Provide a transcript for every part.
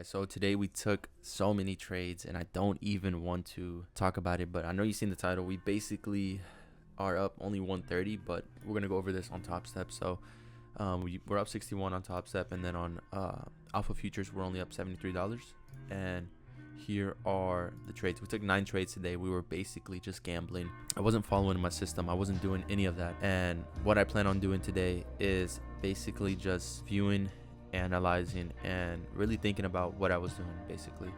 guys, so today we took so many trades and I don't even want to talk about it, but I know you've seen the title. We basically are up only 130, but we're going to go over this on Top Step. So we're up 61 on Top Step, and then on Alpha Futures we're only up $73. And here are the trades. We took 9 trades today. We were basically just gambling. I wasn't following my system. I wasn't doing any of that. And what I plan on doing today is basically just viewing, analyzing, and really thinking about what I was doing basically,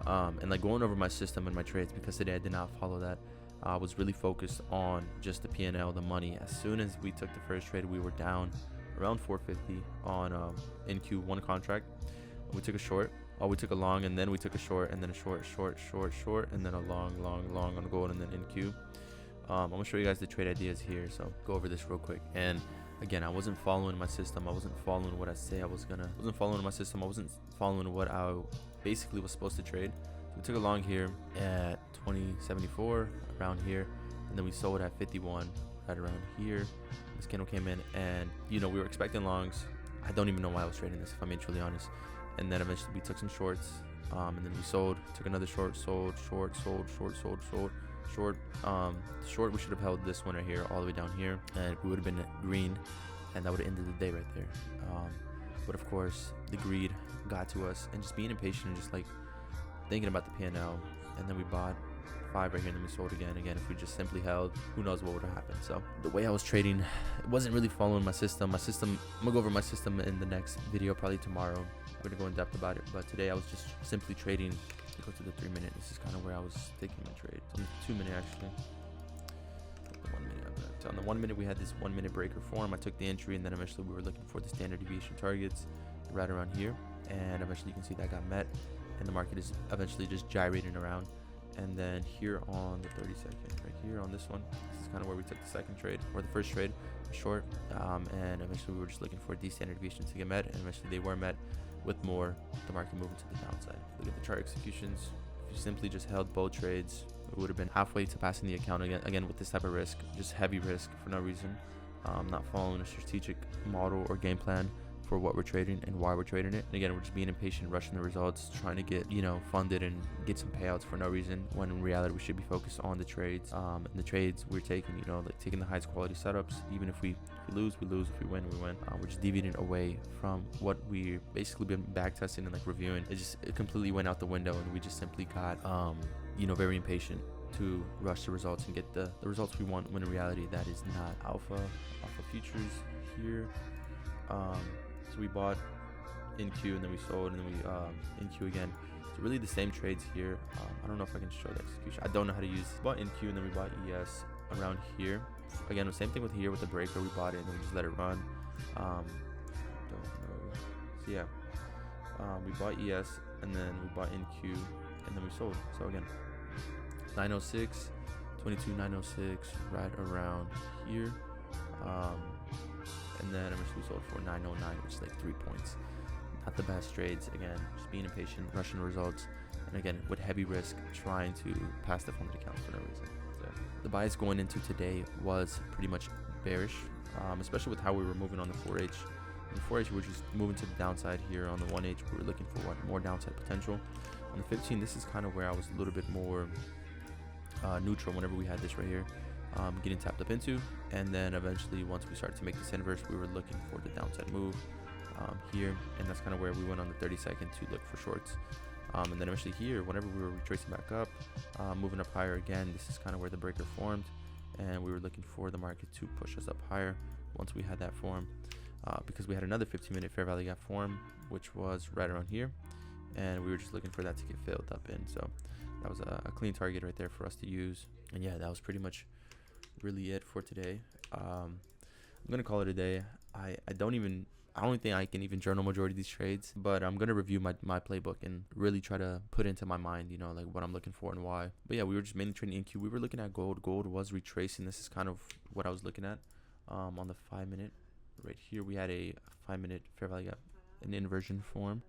and like going over my system and my trades, because today I did not follow that. I was really focused on just the P&L, the money. As soon as we took the first trade, we were down around 450 on NQ1 contract. We took a short, we took a long, and then we took a short, and then a short, and then a long on gold, and then NQ. I'm gonna show you guys the trade ideas here, so go over this real quick. And again, I wasn't following my system. I wasn't following what I say I was gonna. I wasn't following my system. I wasn't following what I basically was supposed to trade. So we took a long here at 20.74 around here, and then we sold at 51 right around here. This candle came in, and we were expecting longs. I don't even know why I was trading this, if I'm being truly honest. And then eventually we took some shorts, and then we sold. Took another short, sold, short. Short, we should have held this one right here all the way down here, and we would have been green, and that would have ended the day right there. But of course the greed got to us, and just being impatient and just like thinking about the P&L, and then we bought 5 right here, and then we sold again. If we just simply held, who knows what would have happened. So the way I was trading, it wasn't really following my system. I'm gonna go over my system in the next video, probably tomorrow. We're gonna go in depth about it, but today I was just simply trading. Go to the 3 minute. This is kind of where I was taking my trade. On the 2 minute actually. The 1 minute. So on the 1 minute we had this 1 minute breaker form. I took the entry, and then eventually we were looking for the standard deviation targets right around here, and eventually you can see that got met, and the market is eventually just gyrating around. And then here on the 32nd, right here on this one, this is kind of where we took the second trade, or the first trade, short, and eventually we were just looking for these standard deviations to get met, and eventually they were met, with more the market moving to the downside. Look at the chart executions. If you simply just held both trades, it would have been halfway to passing the account again with this type of risk, just heavy risk for no reason, not following a strategic model or game plan for what we're trading and why we're trading it. And again, we're just being impatient, rushing the results, trying to get funded and get some payouts for no reason, when in reality we should be focused on the trades, and the trades we're taking, like taking the highest quality setups. Even if we lose, we lose. If we win, we win. We're just deviating away from what we basically been back testing and like reviewing. It completely went out the window, and we just simply got very impatient to rush the results and get the results we want, when in reality that is not. Alpha futures here. So we bought NQ, and then we sold, and then we NQ again. So really the same trades here. I don't know if I can show the execution. I don't know how to use. Bought NQ, and then we bought ES around here. Again, the same thing with here with the breaker. We bought it, and then we just let it run. Don't know. So yeah, we bought ES, and then we bought NQ, and then we sold. So again, 906, 22.906, right around here. And then eventually sold for 909, which is like 3 points. Not the best trades. Again, just being impatient, rushing the results, and again with heavy risk, trying to pass the funded accounts for no reason. So the bias going into today was pretty much bearish, especially with how we were moving on the 4H. On the 4H, we were just moving to the downside here. On the 1H, we were looking for more downside potential. On the 15, this is kind of where I was a little bit more neutral whenever we had this right here. Getting tapped up into, and then eventually once we started to make this inverse, we were looking for the downside move here, and that's kind of where we went on the 32nd to look for shorts, and then eventually here, whenever we were retracing back up, moving up higher again, this is kind of where the breaker formed, and we were looking for the market to push us up higher once we had that form, because we had another 15-minute fair value gap form, which was right around here, and we were just looking for that to get filled up in. So that was a clean target right there for us to use. And yeah, that was pretty much really it for today. I'm gonna call it a day. I don't think I can even journal majority of these trades, but I'm gonna review my playbook and really try to put into my mind, like what I'm looking for and why. But yeah, we were just mainly trading NQ. We were looking at gold. Gold was retracing. This is kind of what I was looking at on the 5 minute. Right here we had a 5 minute fair value gap, an inversion form,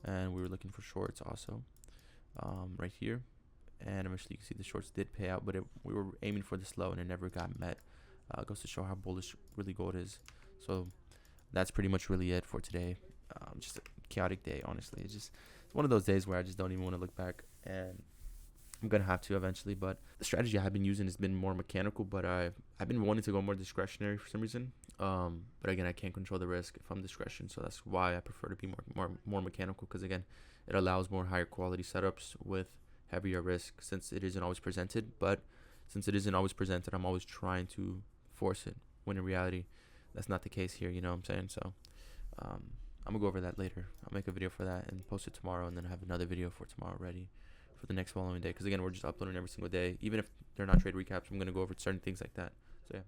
and we were looking for shorts also right here. And eventually you can see the shorts did pay out, but we were aiming for this low, and it never got met. Goes to show how bullish really gold is. So that's pretty much really it for today. Just a chaotic day, honestly. It's just one of those days where I just don't even want to look back, and I'm gonna have to eventually. But the strategy I have been using has been more mechanical, but I've been wanting to go more discretionary for some reason. But again, I can't control the risk if I'm discretion, so that's why I prefer to be more mechanical. Because again, it allows more higher quality setups with heavier risk since it isn't always presented. But since it isn't always presented, I'm always trying to force it. When in reality, that's not the case here. You know what I'm saying? So I'm gonna go over that later. I'll make a video for that and post it tomorrow, and then have another video for tomorrow ready for the next following day. Because again, we're just uploading every single day. Even if they're not trade recaps, I'm gonna go over certain things like that. So yeah.